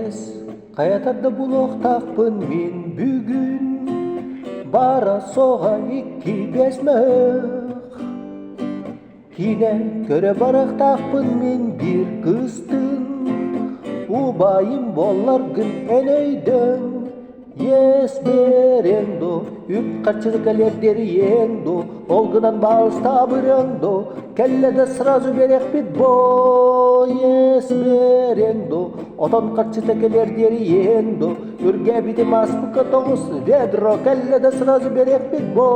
эмес, каятарды булоктакпын мен бүгүн. Бара сога 2-5 мык. Кине көрө барактакпын мен бир кыздын. Убайым болар күн энөйдөн. Ес береңдо, үп карчылыкалердери еңдо, олгунан балыста бырыңдо, келледе сразу берекпит бо. Ес береңдо, отон карчытекелердери еңдо, үрге битим аспыкка тогуз ведро, келледе сразу берекпит бо.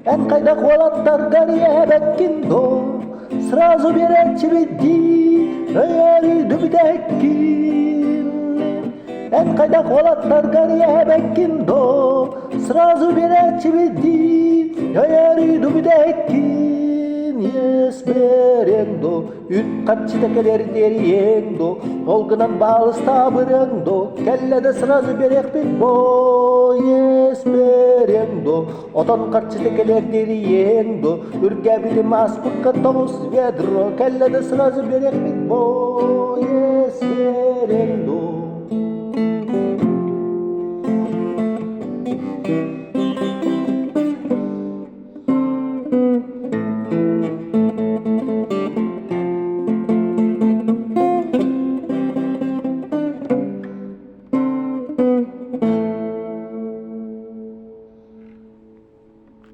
En kayda kolatlar gariye bekkindo, sразу беречи бидди, öyle dübidekkin. En kayda kolatlar gariye bekkindo, sразу беречи бидdi, öyle dübidekkin. Yes berengdo, üt kaçıtekeler deri yengdo, olgunan bağlısta bırengdo, kellede sразу berekbit bo. Yes berengdo, oton kaçıtekeler deri yengdo, ürge bilim aspıkka tomus vedro, kellede sразу berekbit bo. Yes berengdo.